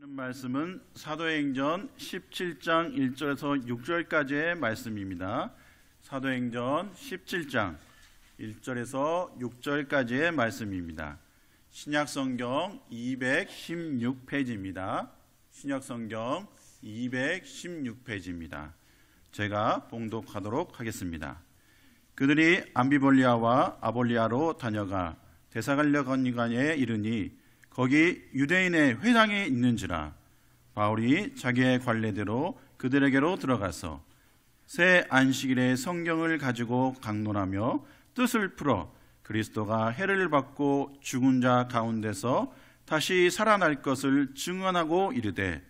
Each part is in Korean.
말씀은 사도행전 17장 1절에서 6절까지의 말씀입니다. 사도행전 17장 1절에서 6절까지의 말씀입니다. 신약성경 216페이지입니다. 신약성경 216페이지입니다. 제가 봉독하도록 하겠습니다. 그들이 암비볼리아와 아볼리아로 다녀가 데살로니가 건너가에 이르니 거기 유대인의 회당이 있는지라 바울이 자기의 관례대로 그들에게로 들어가서 새 안식일에 성경을 가지고 강론하며 뜻을 풀어 그리스도가 해를 받고 죽은 자 가운데서 다시 살아날 것을 증언하고 이르되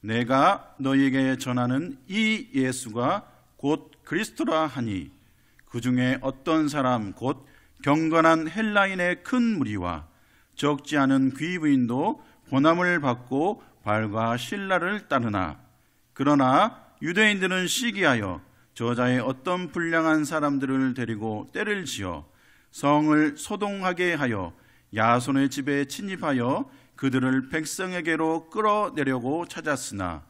내가 너희에게 전하는 이 예수가 곧 그리스도라 하니 그 중에 어떤 사람 곧 경건한 헬라인의 큰 무리와 적지 않은 귀부인도 고난을 받고 발과 신라를 따르나 그러나 유대인들은 시기하여 저자의 어떤 불량한 사람들을 데리고 때를 지어 성을 소동하게 하여 야손의 집에 침입하여 그들을 백성에게로 끌어내려고 찾았으나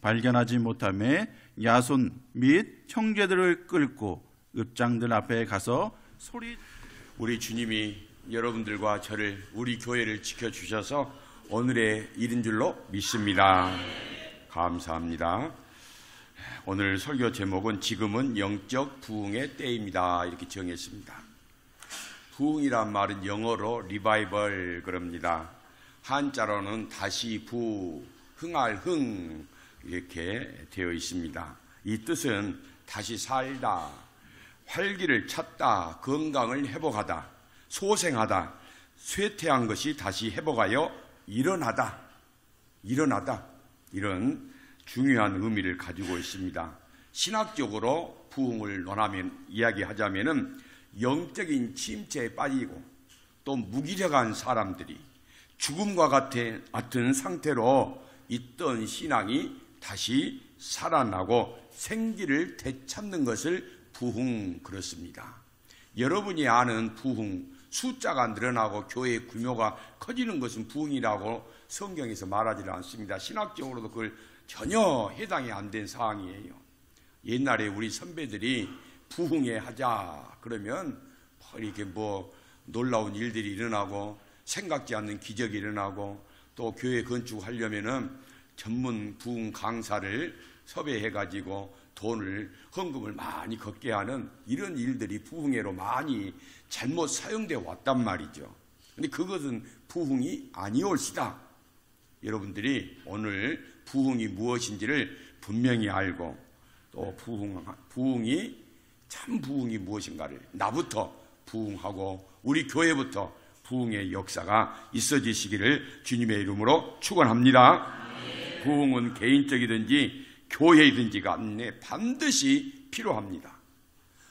발견하지 못하매 야손 및 형제들을 끌고 읍장들 앞에 가서 우리 주님이 여러분들과 저를, 우리 교회를 지켜주셔서 오늘에 이른 줄로 믿습니다. 감사합니다. 오늘 설교 제목은 지금은 영적 부흥의 때입니다 이렇게 정했습니다. 부흥이란 말은 영어로 리바이벌 그럽니다. 한자로는 다시 흥할 흥 이렇게 되어 있습니다. 이 뜻은 다시 살다, 활기를 찾다, 건강을 회복하다, 소생하다, 쇠퇴한 것이 다시 회복하여 일어나다 이런 중요한 의미를 가지고 있습니다. 신학적으로 부흥을 이야기하자면은 영적인 침체에 빠지고 또 무기력한 사람들이 죽음과 같은 상태로 있던 신앙이 다시 살아나고 생기를 되찾는 것을 부흥 그렇습니다. 여러분이 아는 부흥, 숫자가 늘어나고 교회의 규모가 커지는 것은 부흥이라고 성경에서 말하지 않습니다. 신학적으로도 그걸 전혀 해당이 안 된 사항이에요. 옛날에 우리 선배들이 부흥회 하자 그러면 이렇게 놀라운 일들이 일어나고 생각지 않는 기적이 일어나고 또 교회 건축하려면은 전문 부흥 강사를 섭외해가지고 헌금을 많이 걷게 하는 이런 일들이 부흥회로 많이 잘못 사용되어 왔단 말이죠. 근데 그것은 부흥이 아니올시다. 여러분들이 오늘 부흥이 무엇인지를 분명히 알고 또 참 부흥이 무엇인가를 나부터 부흥하고 우리 교회부터 부흥의 역사가 있어지시기를 주님의 이름으로 축원합니다. 부흥은 개인적이든지 교회이든지 간에 반드시 필요합니다.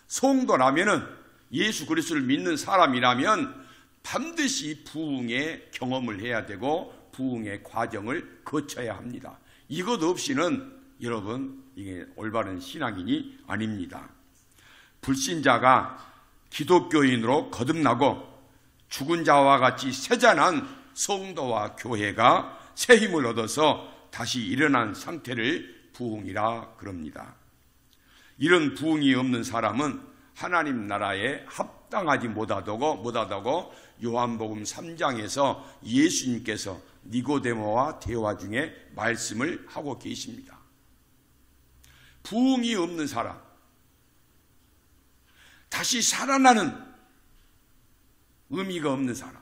성도라면은 예수 그리스도를 믿는 사람이라면 반드시 부흥의 경험을 해야 되고 부흥의 과정을 거쳐야 합니다. 이것 없이는 여러분 이게 올바른 신앙인이 아닙니다. 불신자가 기독교인으로 거듭나고 죽은 자와 같이 세잔한 성도와 교회가 새 힘을 얻어서 다시 일어난 상태를 부흥이라 그럽니다. 이런 부흥이 없는 사람은 하나님 나라에 합당하지 못하다고 요한복음 3장에서 예수님께서 니고데모와 대화 중에 말씀을 하고 계십니다. 부흥이 없는 사람, 다시 살아나는 의미가 없는 사람,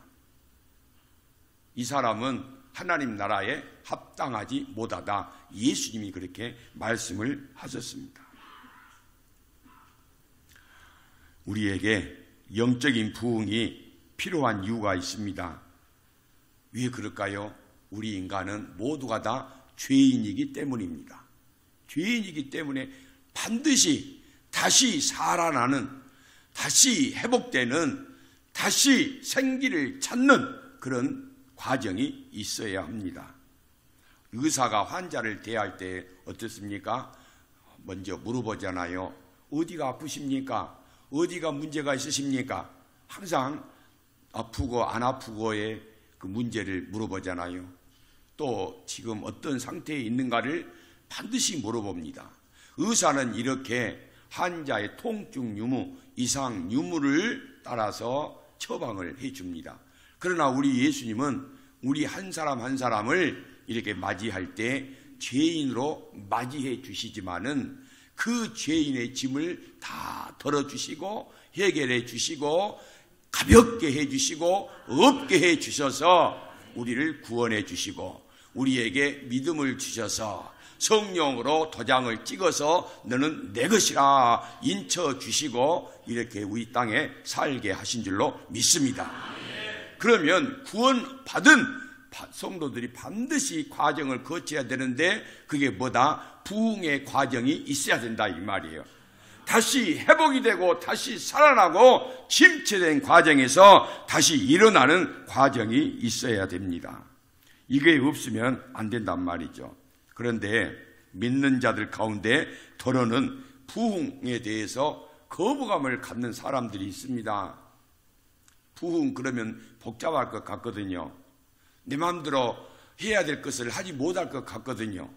이 사람은 하나님 나라에 합당하지 못하다. 예수님이 그렇게 말씀을 하셨습니다. 우리에게 영적인 부흥이 필요한 이유가 있습니다. 왜 그럴까요? 우리 인간은 모두가 다 죄인이기 때문입니다. 죄인이기 때문에 반드시 다시 살아나는, 다시 회복되는, 다시 생기를 찾는 그런 과정이 있어야 합니다. 의사가 환자를 대할 때 어떻습니까? 먼저 물어보잖아요. 어디가 아프십니까? 어디가 문제가 있으십니까? 항상 아프고 안 아프고의 그 문제를 물어보잖아요. 또 지금 어떤 상태에 있는가를 반드시 물어봅니다. 의사는 이렇게 환자의 통증 유무, 이상 유무를 따라서 처방을 해줍니다. 그러나 우리 예수님은 우리 한 사람 한 사람을 이렇게 맞이할 때 죄인으로 맞이해 주시지만은 그 죄인의 짐을 다 덜어주시고 해결해 주시고 가볍게 해 주시고 없게 해 주셔서 우리를 구원해 주시고 우리에게 믿음을 주셔서 성령으로 도장을 찍어서 너는 내 것이라 인쳐 주시고 이렇게 우리 땅에 살게 하신 줄로 믿습니다. 그러면 구원받은 성도들이 반드시 과정을 거쳐야 되는데 그게 뭐다? 부흥의 과정이 있어야 된다 이 말이에요. 다시 회복이 되고 다시 살아나고 침체된 과정에서 다시 일어나는 과정이 있어야 됩니다. 이게 없으면 안 된단 말이죠. 그런데 믿는 자들 가운데 더러는 부흥에 대해서 거부감을 갖는 사람들이 있습니다. 부흥 그러면 복잡할 것 같거든요. 내 마음대로 해야 될 것을 하지 못할 것 같거든요.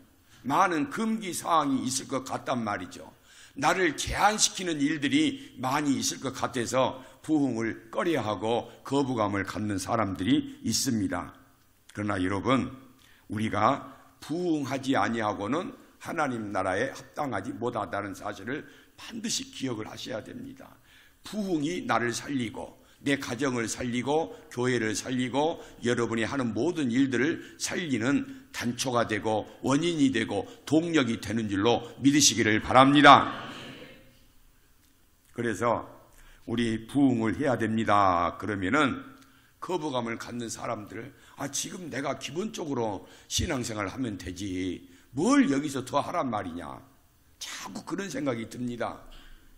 많은 금기 사항이 있을 것 같단 말이죠. 나를 제한시키는 일들이 많이 있을 것 같아서 부흥을 꺼려하고 거부감을 갖는 사람들이 있습니다. 그러나 여러분, 우리가 부흥하지 아니하고는 하나님 나라에 합당하지 못하다는 사실을 반드시 기억을 하셔야 됩니다. 부흥이 나를 살리고 내 가정을 살리고 교회를 살리고 여러분이 하는 모든 일들을 살리는 단초가 되고 원인이 되고 동력이 되는 줄로 믿으시기를 바랍니다. 그래서 우리 부흥을 해야 됩니다. 그러면은 거부감을 갖는 사람들을 지금 내가 기본적으로 신앙생활을 하면 되지 뭘 여기서 더 하란 말이냐 자꾸 그런 생각이 듭니다.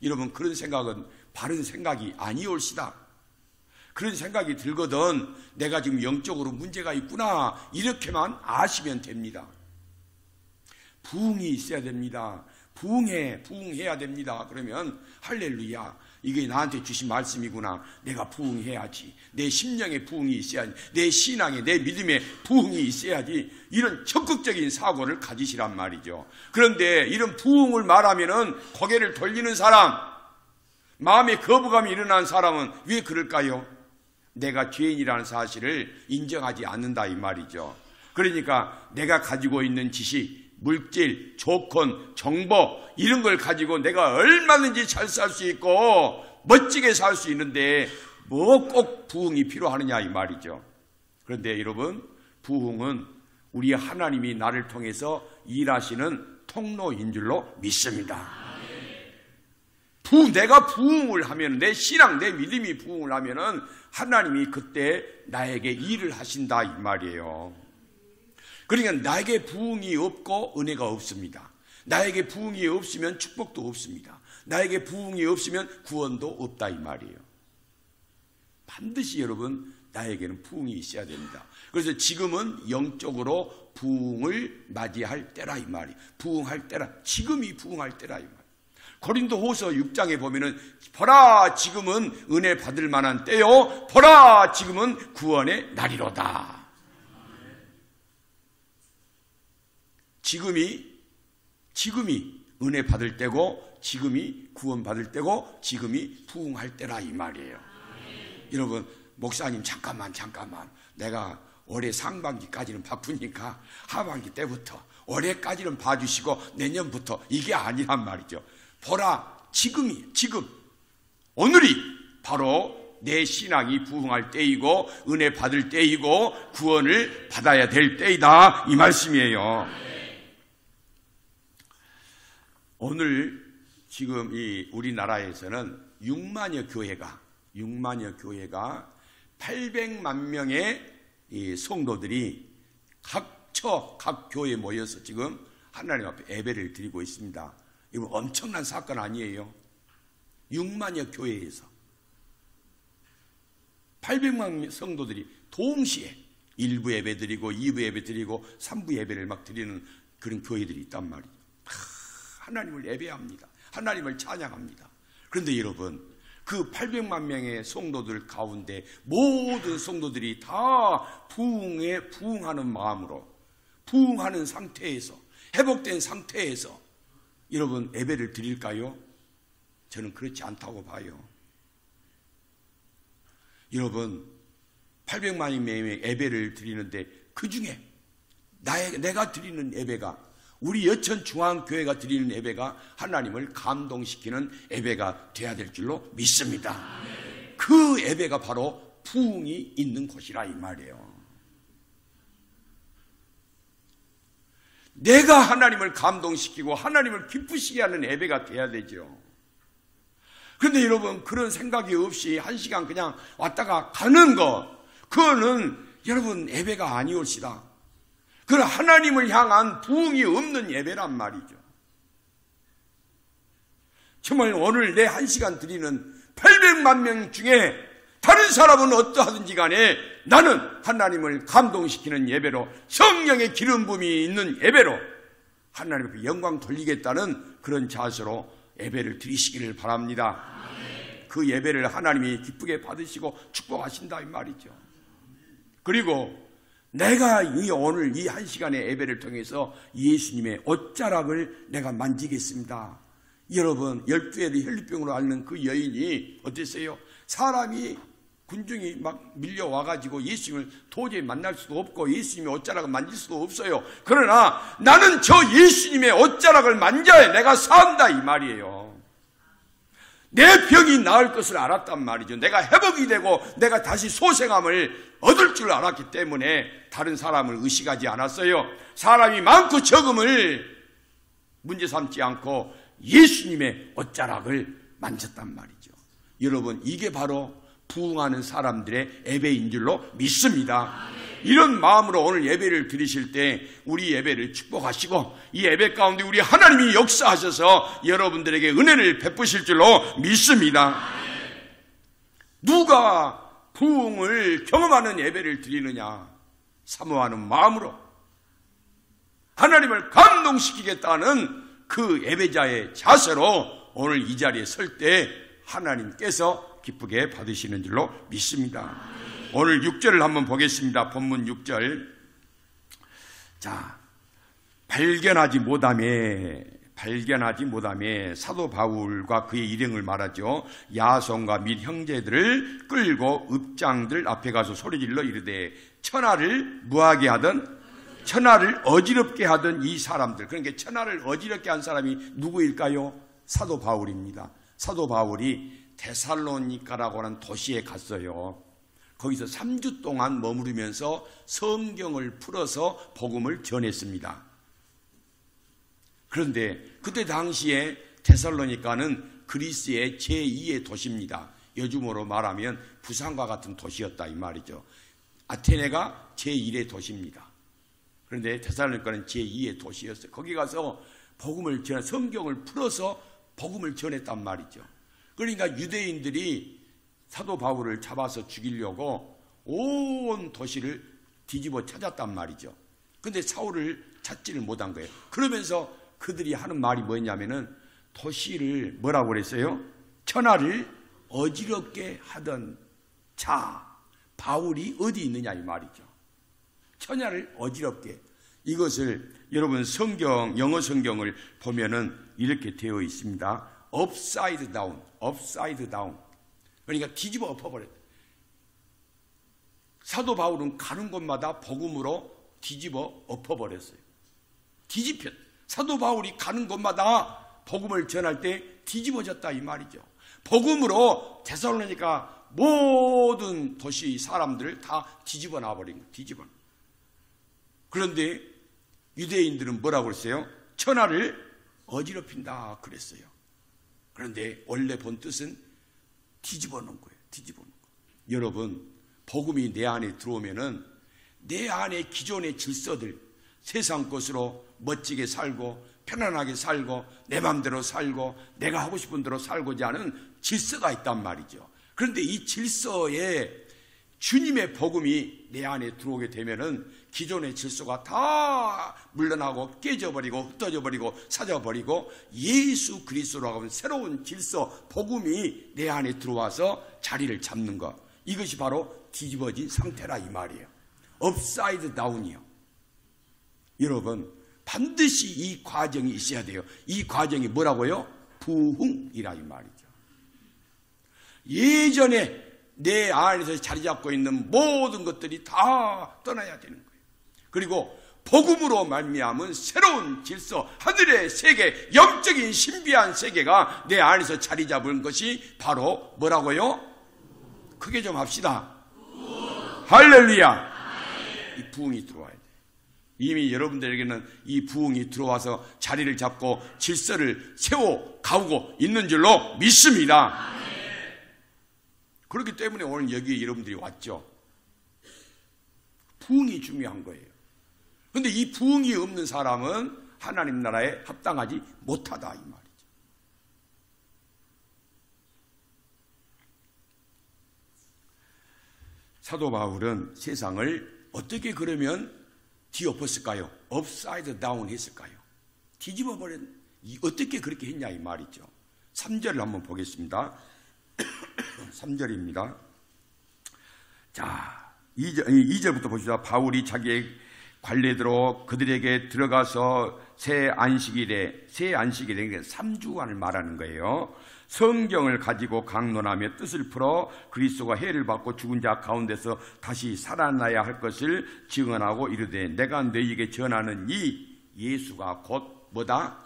여러분 그런 생각은 바른 생각이 아니올시다. 그런 생각이 들거든 내가 지금 영적으로 문제가 있구나 이렇게만 아시면 됩니다. 부흥이 있어야 됩니다. 부흥해야 됩니다. 그러면 할렐루야 이게 나한테 주신 말씀이구나. 내가 부흥해야지. 내 심령에 부흥이 있어야지. 내 신앙에 내 믿음에 부흥이 있어야지. 이런 적극적인 사고를 가지시란 말이죠. 그런데 이런 부흥을 말하면은 고개를 돌리는 사람, 마음에 거부감이 일어난 사람은 왜 그럴까요? 내가 죄인이라는 사실을 인정하지 않는다 이 말이죠. 그러니까 내가 가지고 있는 지식, 물질, 조건, 정보 이런 걸 가지고 내가 얼마든지 잘 살 수 있고 멋지게 살 수 있는데 뭐 꼭 부흥이 필요하느냐 이 말이죠. 그런데 여러분 부흥은 우리 하나님이 나를 통해서 일하시는 통로인 줄로 믿습니다. 내가 부흥을 하면 내 신앙, 내 믿음이 부흥을 하면은 하나님이 그때 나에게 일을 하신다 이 말이에요. 그러니까 나에게 부흥이 없고 은혜가 없습니다. 나에게 부흥이 없으면 축복도 없습니다. 나에게 부흥이 없으면 구원도 없다 이 말이에요. 반드시 여러분 나에게는 부흥이 있어야 됩니다. 그래서 지금은 영적으로 부흥을 맞이할 때라 이 말이에요. 부흥할 때라, 지금이 부흥할 때라 이 말이에요. 고린도후서 6장에 보면은 보라 지금은 은혜 받을 만한 때요 보라 지금은 구원의 날이로다. 지금이 은혜 받을 때고 지금이 구원 받을 때고 지금이 부흥할 때라 이 말이에요. 여러분 목사님 잠깐만 내가 올해 상반기까지는 바쁘니까 하반기 때부터 올해까지는 봐주시고 내년부터 이게 아니란 말이죠. 보라 지금 오늘이 바로 내 신앙이 부흥할 때이고 은혜 받을 때이고 구원을 받아야 될 때이다 이 말씀이에요. 오늘 지금 이 우리나라에서는 6만여 교회가 800만 명의 이 성도들이 각 교회에 모여서 지금 하나님 앞에 예배를 드리고 있습니다. 이거 엄청난 사건 아니에요? 6만여 교회에서 800만 성도들이 동시에 1부 예배 드리고 2부 예배 드리고 3부 예배를 막 드리는 그런 교회들이 있단 말이에요. 하나님을 예배합니다. 하나님을 찬양합니다. 그런데 여러분 그 800만 명의 성도들 가운데 모든 성도들이 다 부흥하는 마음으로 부흥하는 상태에서, 회복된 상태에서 여러분 예배를 드릴까요? 저는 그렇지 않다고 봐요. 여러분 800만이 매일 예배를 드리는데 그 중에 내가 드리는 예배가, 우리 여천중앙교회가 드리는 예배가 하나님을 감동시키는 예배가 돼야 될 줄로 믿습니다. 그 예배가 바로 부흥이 있는 곳이라 이 말이에요. 내가 하나님을 감동시키고 하나님을 기쁘시게 하는 예배가 돼야 되죠. 그런데 여러분 그런 생각이 없이 한 시간 그냥 왔다가 가는 거, 그거는 여러분 예배가 아니올시다. 그건 하나님을 향한 부흥이 없는 예배란 말이죠. 정말 오늘 내 한 시간 드리는 800만 명 중에 다른 사람은 어떠하든지 간에 나는 하나님을 감동시키는 예배로, 성령의 기름 부음이 있는 예배로 하나님께 영광 돌리겠다는 그런 자세로 예배를 드리시기를 바랍니다. 그 예배를 하나님이 기쁘게 받으시고 축복하신다 이 말이죠. 그리고 내가 오늘 이 한 시간의 예배를 통해서 예수님의 옷자락을 내가 만지겠습니다. 여러분 12회의 혈류병으로 앓는 그 여인이 어땠어요? 사람이 군중이 막 밀려와가지고 예수님을 도저히 만날 수도 없고 예수님의 옷자락을 만질 수도 없어요. 그러나 나는 저 예수님의 옷자락을 만져야 내가 산다 이 말이에요. 내 병이 나을 것을 알았단 말이죠. 내가 회복이 되고 내가 다시 소생함을 얻을 줄 알았기 때문에 다른 사람을 의식하지 않았어요. 사람이 많고 적음을 문제 삼지 않고 예수님의 옷자락을 만졌단 말이죠. 여러분 이게 바로 부흥하는 사람들의 예배인 줄로 믿습니다. 이런 마음으로 오늘 예배를 드리실 때 우리 예배를 축복하시고 이 예배 가운데 우리 하나님이 역사하셔서 여러분들에게 은혜를 베푸실 줄로 믿습니다. 누가 부흥을 경험하는 예배를 드리느냐? 사모하는 마음으로 하나님을 감동시키겠다는 그 예배자의 자세로 오늘 이 자리에 설 때 하나님께서 기쁘게 받으시는 줄로 믿습니다. 오늘 6절을 한번 보겠습니다. 본문 6절. 자, 발견하지 못함에 사도 바울과 그의 일행을 말하죠. 야손과 및 형제들을 끌고 읍장들 앞에 가서 소리질러 이르되 천하를 무하게 하던, 천하를 어지럽게 하던 이 사람들, 그러니까 천하를 어지럽게 한 사람이 누구일까요? 사도 바울입니다. 사도 바울이 데살로니가라고 하는 도시에 갔어요. 거기서 3주 동안 머무르면서 성경을 풀어서 복음을 전했습니다. 그런데 그때 당시에 데살로니가는 그리스의 제2의 도시입니다. 요즘으로 말하면 부산과 같은 도시였다 이 말이죠. 아테네가 제1의 도시입니다. 그런데 데살로니가는 제2의 도시였어요. 거기 가서 복음을 전해, 성경을 풀어서 복음을 전했단 말이죠. 그러니까 유대인들이 사도 바울을 잡아서 죽이려고 온 도시를 뒤집어 찾았단 말이죠. 근데 사울을 찾지를 못한 거예요. 그러면서 그들이 하는 말이 뭐였냐면은 도시를 뭐라고 그랬어요? 천하를 어지럽게 하던 자, 바울이 어디 있느냐 이 말이죠. 천하를 어지럽게. 이것을 여러분 성경, 영어 성경을 보면은 이렇게 되어 있습니다. upside down, upside down. 그러니까 뒤집어 엎어버렸다. 사도 바울은 가는 곳마다 복음으로 뒤집어 엎어버렸어요. 뒤집혔. 사도 바울이 가는 곳마다 복음을 전할 때 뒤집어졌다 이 말이죠. 복음으로 데살로니가 모든 도시 사람들을 다 뒤집어 놔버린 거예요. 뒤집어. 그런데 유대인들은 뭐라고 그랬어요? 천하를 어지럽힌다 그랬어요. 그런데 원래 본 뜻은 뒤집어 놓은 거예요. 뒤집어 놓은 거예요. 여러분, 복음이 내 안에 들어오면은 내 안에 기존의 질서들, 세상 것으로 멋지게 살고 편안하게 살고 내 마음대로 살고 내가 하고 싶은 대로 살고자 하는 질서가 있단 말이죠. 그런데 이 질서에 주님의 복음이 내 안에 들어오게 되면은 기존의 질서가 다 물러나고 깨져버리고 흩어져버리고 사져버리고 예수 그리스도라고 하는 새로운 질서, 복음이 내 안에 들어와서 자리를 잡는 것. 이것이 바로 뒤집어진 상태라 이 말이에요. 업사이드 다운이요. 여러분, 반드시 이 과정이 있어야 돼요. 이 과정이 뭐라고요? 부흥이라 이 말이죠. 예전에 내 안에서 자리 잡고 있는 모든 것들이 다 떠나야 되는 거예요. 그리고 복음으로 말미암은 새로운 질서, 하늘의 세계, 영적인 신비한 세계가 내 안에서 자리 잡은 것이 바로 뭐라고요? 크게 좀 합시다. 할렐루야. 이 부흥이 들어와야 돼. 이미 여러분들에게는 이 부흥이 들어와서 자리를 잡고 질서를 세워 가고 있는 줄로 믿습니다. 그렇기 때문에 오늘 여기에 여러분들이 왔죠. 부흥이 중요한 거예요. 그런데 이 부흥이 없는 사람은 하나님 나라에 합당하지 못하다 이 말이죠. 사도 바울은 세상을 어떻게 그러면 뒤엎었을까요? 업사이드 다운 했을까요? 뒤집어 버린, 어떻게 그렇게 했냐 이 말이죠. 3절을 한번 보겠습니다. 3절입니다. 자, 2절부터 보시죠. 바울이 자기의 관례대로 그들에게 들어가서 새 안식일에 3주간을 말하는 거예요. 성경을 가지고 강론하며 뜻을 풀어 그리스도가 해를 받고 죽은 자 가운데서 다시 살아나야 할 것을 증언하고 이르되 내가 너희에게 전하는 이 예수가 곧 뭐다?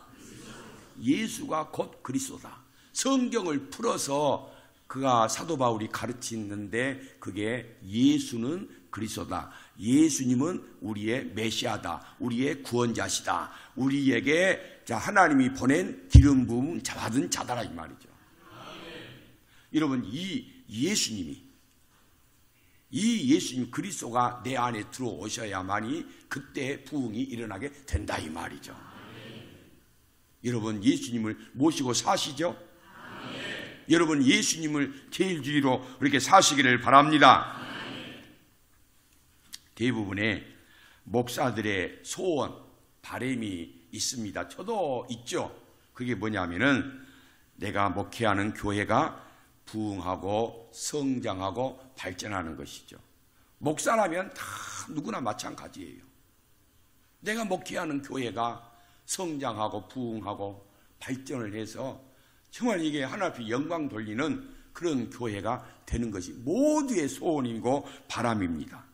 예수가 곧 그리스도다. 성경을 풀어서 그가 사도 바울이 가르치는데 그게 예수는 그리스도다. 예수님은 우리의 메시아다. 우리의 구원자시다. 우리에게 하나님이 보낸 기름 부음 받은 자다라 이 말이죠. 여러분, 이 예수님 그리스도가 내 안에 들어오셔야만이 그때 부흥이 일어나게 된다 이 말이죠. 여러분, 예수님을 모시고 사시죠? 여러분, 예수님을 제일 주의로 그렇게 사시기를 바랍니다. 대부분의 목사들의 소원, 바람이 있습니다. 저도 있죠. 그게 뭐냐면은 내가 목회하는 교회가 부흥하고 성장하고 발전하는 것이죠. 목사라면 다 누구나 마찬가지예요. 내가 목회하는 교회가 성장하고 부흥하고 발전을 해서 정말 이게 하나님 앞에 영광 돌리는 그런 교회가 되는 것이 모두의 소원이고 바람입니다.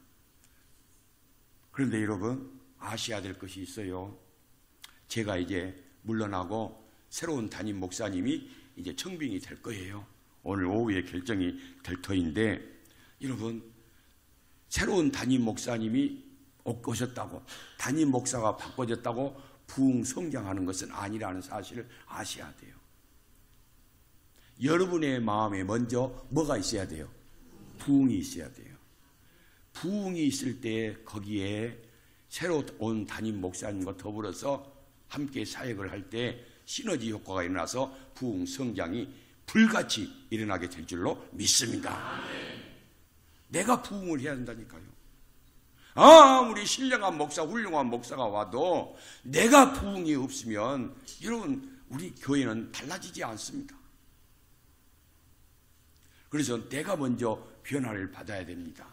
그런데 여러분, 아셔야 될 것이 있어요. 제가 이제 물러나고 새로운 담임 목사님이 이제 청빙이 될 거예요. 오늘 오후에 결정이 될 터인데, 여러분, 새로운 담임 목사님이 오셨다고, 담임 목사가 바꿔졌다고 부흥 성장하는 것은 아니라는 사실을 아셔야 돼요. 여러분의 마음에 먼저 뭐가 있어야 돼요? 부흥이 있어야 돼요. 부흥이 있을 때 거기에 새로 온 담임 목사님과 더불어서 함께 사역을 할 때 시너지 효과가 일어나서 부흥 성장이 불같이 일어나게 될 줄로 믿습니다. 내가 부흥을 해야 된다니까요. 아무리 신령한 목사, 훌륭한 목사가 와도 내가 부흥이 없으면 여러분, 우리 교회는 달라지지 않습니다. 그래서 내가 먼저 변화를 받아야 됩니다.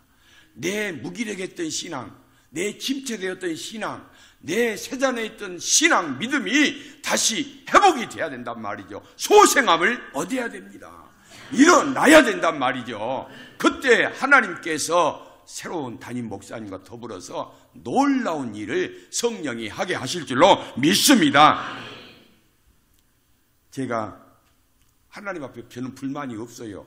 내 무기력했던 신앙, 내 침체되었던 신앙, 내 세잔에 있던 신앙, 믿음이 다시 회복이 돼야 된단 말이죠. 소생함을 얻어야 됩니다. 일어나야 된단 말이죠. 그때 하나님께서 새로운 담임 목사님과 더불어서 놀라운 일을 성령이 하게 하실 줄로 믿습니다. 제가 하나님 앞에 저는 불만이 없어요.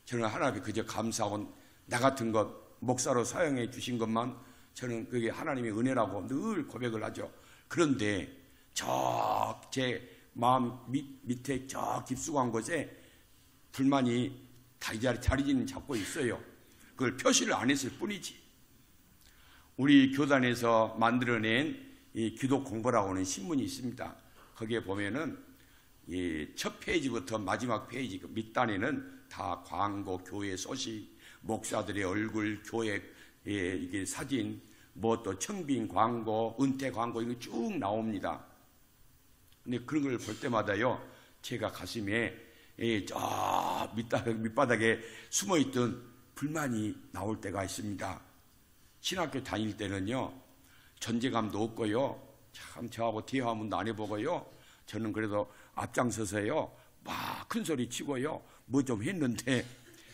저는 하나님 앞에 그저 감사하고 나 같은 것 목사로 사용해 주신 것만 저는 그게 하나님의 은혜라고 늘 고백을 하죠. 그런데 저 제 마음 밑에 저 깊숙한 곳에 불만이 자리는 잡고 있어요. 그걸 표시를 안 했을 뿐이지. 우리 교단에서 만들어낸 이 기독 공보라고 하는 신문이 있습니다. 거기에 보면은 이 첫 페이지부터 마지막 페이지 그 밑단에는 다 광고, 교회 소식, 목사들의 얼굴, 교회 이게 사진, 뭐 또 청빙 광고, 은퇴 광고 이거 쭉 나옵니다. 근데 그런 걸 볼 때마다요, 제가 가슴에 저 밑바닥에 숨어있던 불만이 나올 때가 있습니다. 신학교 다닐 때는요, 존재감도 없고요. 참 저하고 대화문도 안 해보고요. 저는 그래도 앞장서서요. 막 큰 소리 치고요. 뭐 좀 했는데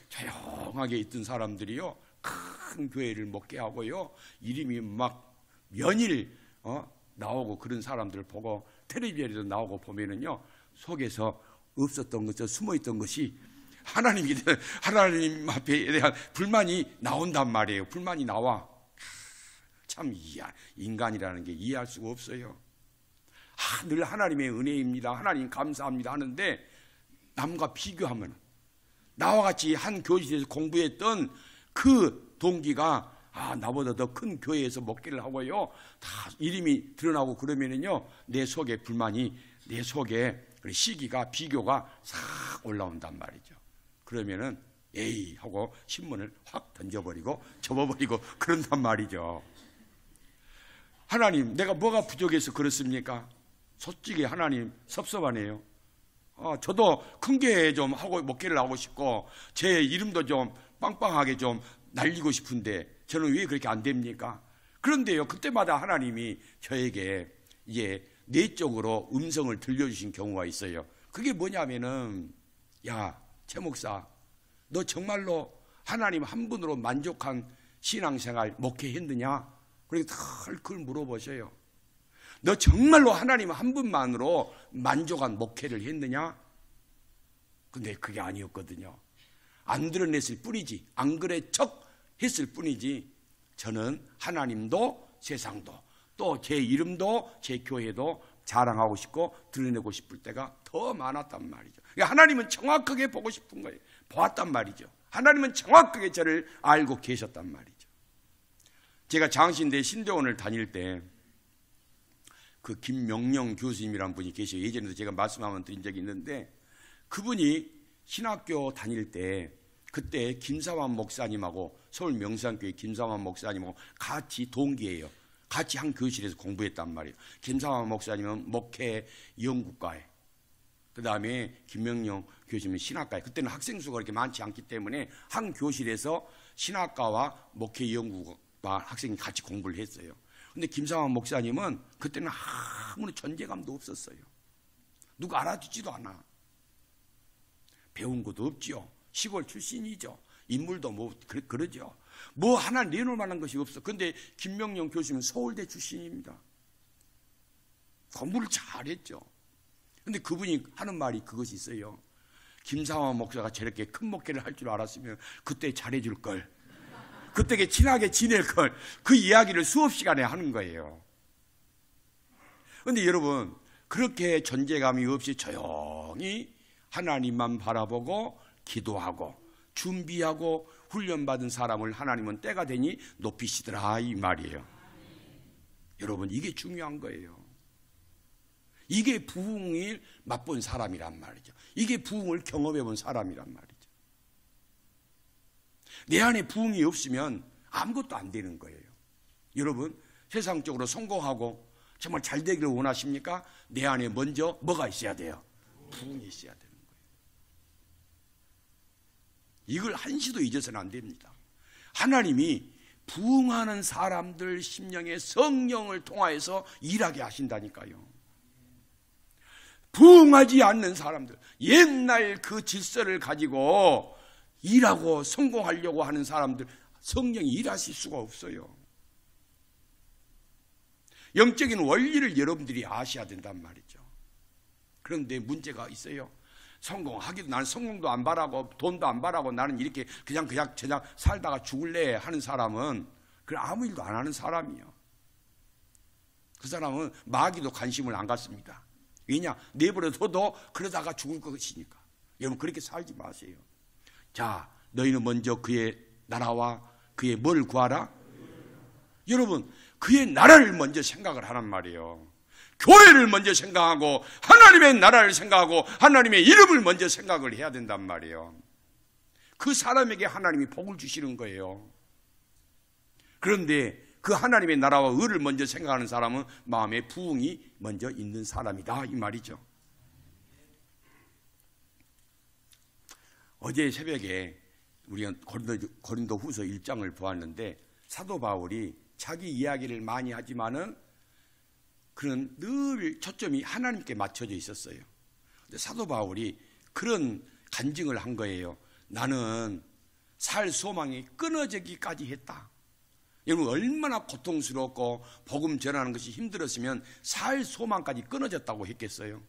조용하게 있던 사람들이요. 큰 교회를 먹게 하고요. 이름이 막 연일 나오고 그런 사람들을 보고 텔레비전에도 나오고 보면은요. 속에서 없었던 것저 숨어있던 것이 하나님 앞에 대한 불만이 나온단 말이에요. 불만이 나와. 참 인간이라는 게 이해할 수가 없어요. 늘 하나님의 은혜입니다. 하나님 감사합니다 하는데 남과 비교하면 나와 같이 한 교실에서 공부했던 그 동기가 나보다 더 큰 교회에서 목회를 하고요. 다 이름이 드러나고 그러면은요. 내 속에 불만이 내 속에 시기가 비교가 싹 올라온단 말이죠. 그러면은 에이 하고 신문을 확 던져버리고 접어버리고 그런단 말이죠. 하나님 내가 뭐가 부족해서 그렇습니까? 솔직히 하나님 섭섭하네요. 저도 큰 교회 좀 하고 목회를 하고 싶고 제 이름도 좀 빵빵하게 좀 날리고 싶은데 저는 왜 그렇게 안 됩니까? 그런데요 그때마다 하나님이 저에게 이제 내적으로 음성을 들려주신 경우가 있어요. 그게 뭐냐면은 야 최 목사 너 정말로 하나님 한 분으로 만족한 신앙생활 목회했느냐? 그렇게 늘 그걸 물어보셔요. 너 정말로 하나님 한 분만으로 만족한 목회를 했느냐? 근데 그게 아니었거든요. 안 드러냈을 뿐이지 안 그래 척 했을 뿐이지 저는 하나님도 세상도 또 제 이름도 제 교회도 자랑하고 싶고 드러내고 싶을 때가 더 많았단 말이죠. 그러니까 하나님은 정확하게 보고 싶은 거예요. 보았단 말이죠. 하나님은 정확하게 저를 알고 계셨단 말이죠. 제가 장신대 신대원을 다닐 때 그 김명령 교수님이라는 분이 계셔요. 예전에도 제가 말씀 한번 드린 적이 있는데 그분이 신학교 다닐 때 그때 김사환 목사님하고 서울 명산교회 김사환 목사님하고 같이 동기예요. 같이 한 교실에서 공부했단 말이에요. 김사환 목사님은 목회 연구과에 그 다음에 김명령 교수님은 신학과에 그때는 학생 수가 그렇게 많지 않기 때문에 한 교실에서 신학과와 목회 연구과 학생이 같이 공부를 했어요. 근데 김상환 목사님은 그때는 아무런 존재감도 없었어요. 누가 알아주지도 않아. 배운 것도 없지요. 시골 출신이죠. 인물도 뭐 그러죠. 뭐 하나 내놓을 만한 것이 없어. 근데 김명령 교수는 서울대 출신입니다. 공부를 잘했죠. 근데 그분이 하는 말이 그것이 있어요. 김상환 목사가 저렇게 큰 목회를 할 줄 알았으면 그때 잘해줄 걸. 그때 친하게 지낼 걸. 그 이야기를 수업 시간에 하는 거예요. 그런데 여러분 그렇게 존재감이 없이 조용히 하나님만 바라보고 기도하고 준비하고 훈련받은 사람을 하나님은 때가 되니 높이시더라 이 말이에요. 여러분 이게 중요한 거예요. 이게 부흥을 맛본 사람이란 말이죠. 이게 부흥을 경험해 본 사람이란 말이죠. 내 안에 부흥이 없으면 아무것도 안 되는 거예요. 여러분 세상적으로 성공하고 정말 잘 되기를 원하십니까? 내 안에 먼저 뭐가 있어야 돼요? 부흥이 있어야 되는 거예요. 이걸 한시도 잊어서는 안 됩니다. 하나님이 부흥하는 사람들 심령에 성령을 통하여서 일하게 하신다니까요. 부흥하지 않는 사람들, 옛날 그 질서를 가지고 일하고 성공하려고 하는 사람들 성령이 일하실 수가 없어요. 영적인 원리를 여러분들이 아셔야 된단 말이죠. 그런데 문제가 있어요. 성공하기도 나는 성공도 안 바라고 돈도 안 바라고 나는 이렇게 그냥 살다가 죽을래 하는 사람은 그 아무 일도 안 하는 사람이에요. 그 사람은 마귀도 관심을 안 갖습니다. 왜냐? 내버려둬도 그러다가 죽을 것이니까. 여러분 그렇게 살지 마세요. 자, 너희는 먼저 그의 나라와 그의 뭘 구하라? 여러분 그의 나라를 먼저 생각을 하란 말이에요. 교회를 먼저 생각하고 하나님의 나라를 생각하고 하나님의 이름을 먼저 생각을 해야 된단 말이에요. 그 사람에게 하나님이 복을 주시는 거예요. 그런데 그 하나님의 나라와 의를 먼저 생각하는 사람은 마음에 부흥이 먼저 있는 사람이다 이 말이죠. 어제 새벽에 우리가 고린도 후서 1장을 보았는데 사도 바울이 자기 이야기를 많이 하지만은 그는 늘 초점이 하나님께 맞춰져 있었어요. 근데 사도 바울이 그런 간증을 한 거예요. 나는 살 소망이 끊어지기까지 했다. 여러분 얼마나 고통스럽고 복음 전하는 것이 힘들었으면 살 소망까지 끊어졌다고 했겠어요.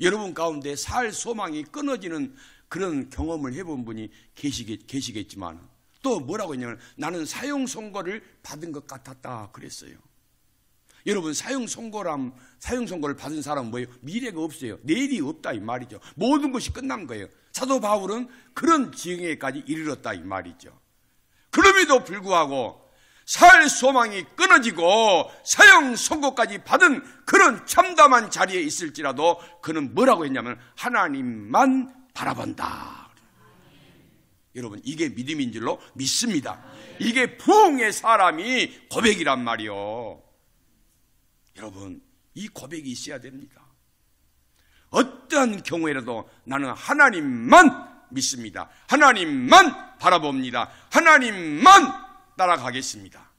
여러분 가운데 살 소망이 끊어지는 그런 경험을 해본 분이 계시겠지만 또 뭐라고 했냐면 나는 사형 선고를 받은 것 같았다 그랬어요. 여러분 사형 선고를 받은 사람은 뭐예요? 미래가 없어요. 내일이 없다 이 말이죠. 모든 것이 끝난 거예요. 사도 바울은 그런 지경에까지 이르렀다 이 말이죠. 그럼에도 불구하고 살 소망이 끊어지고 사형 선고까지 받은 그런 참담한 자리에 있을지라도 그는 뭐라고 했냐면 하나님만 바라본다. 여러분 이게 믿음인 줄로 믿습니다. 이게 부흥의 사람이 고백이란 말이요. 여러분 이 고백이 있어야 됩니다. 어떠한 경우에라도 나는 하나님만 믿습니다. 하나님만 바라봅니다. 하나님만 따라가겠습니다.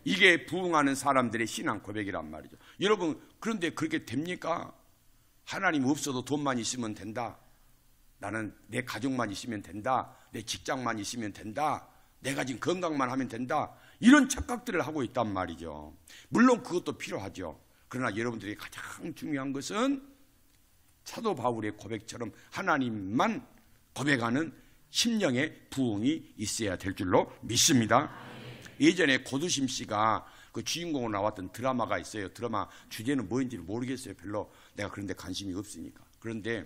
이게 부흥하는 사람들의 신앙 고백이란 말이죠. 여러분 그런데 그렇게 됩니까? 하나님 없어도 돈만 있으면 된다. 나는 내 가족만 있으면 된다. 내 직장만 있으면 된다. 내가 지금 건강만 하면 된다. 이런 착각들을 하고 있단 말이죠. 물론 그것도 필요하죠. 그러나 여러분들이 가장 중요한 것은 사도 바울의 고백처럼 하나님만 고백하는 심령의 부흥이 있어야 될 줄로 믿습니다. 예전에 고두심 씨가 그 주인공으로 나왔던 드라마가 있어요. 드라마 주제는 뭐인지 모르겠어요. 별로 내가 그런 데 관심이 없으니까. 그런데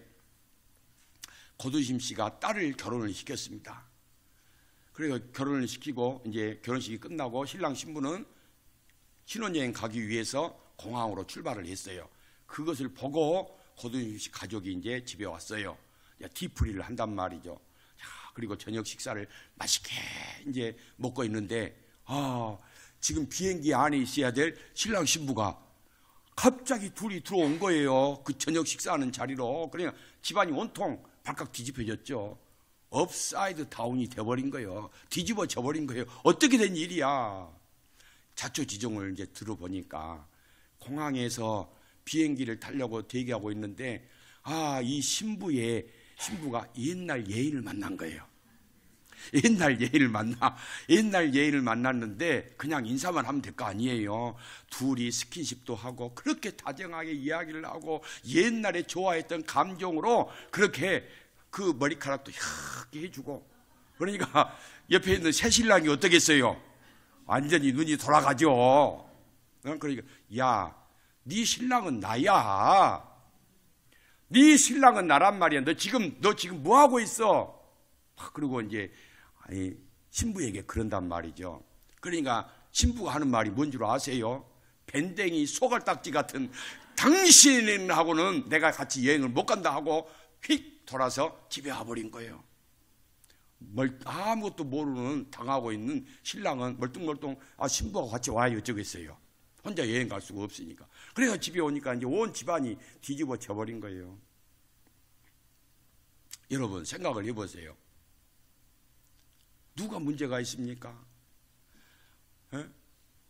고두심 씨가 딸을 결혼을 시켰습니다. 그래서 결혼을 시키고 이제 결혼식이 끝나고 신랑 신부는 신혼여행 가기 위해서 공항으로 출발을 했어요. 그것을 보고 고두심 씨 가족이 이제 집에 왔어요. 뒤풀이를 한단 말이죠. 그리고 저녁 식사를 맛있게 이제 먹고 있는데 지금 비행기 안에 있어야 될 신랑 신부가 갑자기 둘이 들어온 거예요. 그 저녁 식사하는 자리로. 그러니까 집안이 온통 발칵 뒤집혀졌죠. 업사이드 다운이 돼버린 거예요. 뒤집어져 버린 거예요. 어떻게 된 일이야? 자초지종을 이제 들어보니까 공항에서 비행기를 타려고 대기하고 있는데 이 신부가 옛날 예인을 만난 거예요. 옛날 예인을 만났는데 그냥 인사만 하면 될 거 아니에요. 둘이 스킨십도 하고 그렇게 다정하게 이야기를 하고 옛날에 좋아했던 감정으로 그렇게 그 머리카락도 혀게 해주고 그러니까 옆에 있는 새신랑이 어떻겠어요? 완전히 눈이 돌아가죠. 그러니까 야, 네 신랑은 나야. 네 신랑은 나란 말이야. 너 지금 뭐 하고 있어? 그리고 이제 신부에게 그런단 말이죠. 그러니까 신부가 하는 말이 뭔 줄 아세요? 밴댕이 소갈딱지 같은 당신하고는 내가 같이 여행을 못 간다 하고 휙 돌아서 집에 와버린 거예요. 아무것도 모르는 당하고 있는 신랑은 멀뚱멀뚱 신부하고 같이 와야 어쩌겠어요. 혼자 여행 갈 수가 없으니까. 그래서 집에 오니까 이제 온 집안이 뒤집어져 버린 거예요. 여러분 생각을 해보세요. 누가 문제가 있습니까?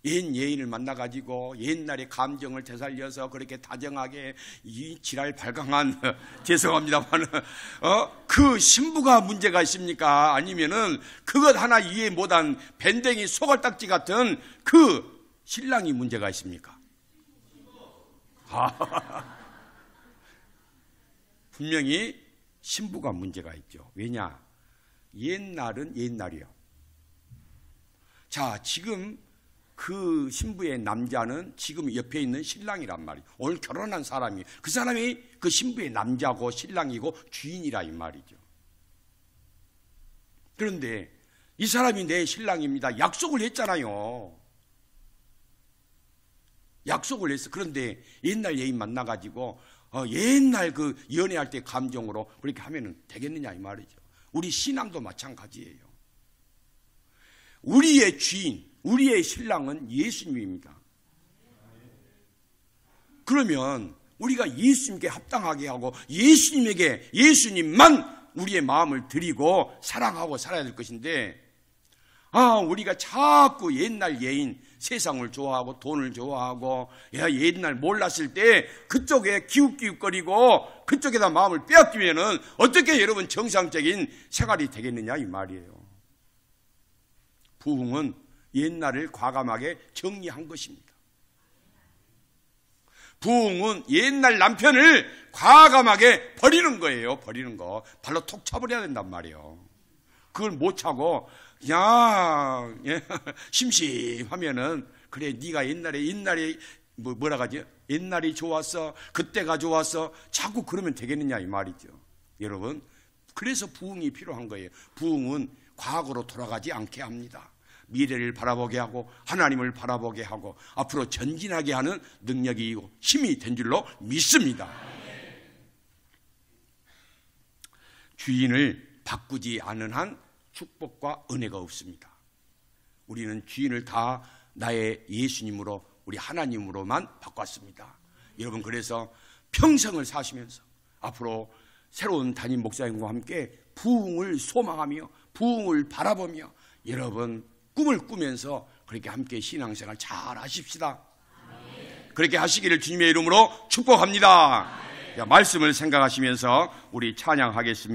옛 예인을 만나가지고 옛날의 감정을 되살려서 그렇게 다정하게 이 지랄 발광한 죄송합니다만 그 신부가 문제가 있습니까? 아니면은 그것 하나 이해 못한 밴댕이 소갈딱지 같은 그 신랑이 문제가 있습니까? 분명히 신부가 문제가 있죠. 왜냐? 옛날은 옛날이요. 자, 지금 그 신부의 남자는 지금 옆에 있는 신랑이란 말이에요. 오늘 결혼한 사람이 그 사람이 그 신부의 남자고 신랑이고 주인이라 이 말이죠. 그런데 이 사람이 내 신랑입니다. 약속을 했잖아요. 약속을 했어. 그런데 옛날 예인 만나가지고 옛날 그 연애할 때 감정으로 그렇게 하면은 되겠느냐 이 말이죠. 우리 신앙도 마찬가지예요. 우리의 주인, 우리의 신랑은 예수님입니다. 그러면 우리가 예수님께 합당하게 하고 예수님만 우리의 마음을 드리고 사랑하고 살아야 될 것인데 우리가 자꾸 옛날 예인, 세상을 좋아하고 돈을 좋아하고 옛날 몰랐을 때 그쪽에 기웃기웃거리고 그쪽에다 마음을 빼앗기면은 어떻게 여러분 정상적인 생활이 되겠느냐 이 말이에요. 부흥은 옛날을 과감하게 정리한 것입니다. 부흥은 옛날 남편을 과감하게 버리는 거예요. 버리는 거. 발로 톡 차버려야 된단 말이에요. 그걸 못 차고 그냥 심심하면은 그래 네가 옛날에 뭐라 하지? 옛날이 좋았어. 그때가 좋았어. 자꾸 그러면 되겠느냐 이 말이죠. 여러분, 그래서 부흥이 필요한 거예요. 부흥은 과거로 돌아가지 않게 합니다. 미래를 바라보게 하고 하나님을 바라보게 하고 앞으로 전진하게 하는 능력이고 힘이 된 줄로 믿습니다. 주인을 바꾸지 않은 한 축복과 은혜가 없습니다. 우리는 주인을 다 나의 예수님으로 우리 하나님으로만 바꿨습니다. 여러분, 그래서 평생을 사시면서 앞으로 새로운 담임 목사님과 함께 부흥을 소망하며 부흥을 바라보며 여러분 꿈을 꾸면서 그렇게 함께 신앙생활 잘 하십시다. 그렇게 하시기를 주님의 이름으로 축복합니다. 말씀을 생각하시면서 우리 찬양하겠습니다.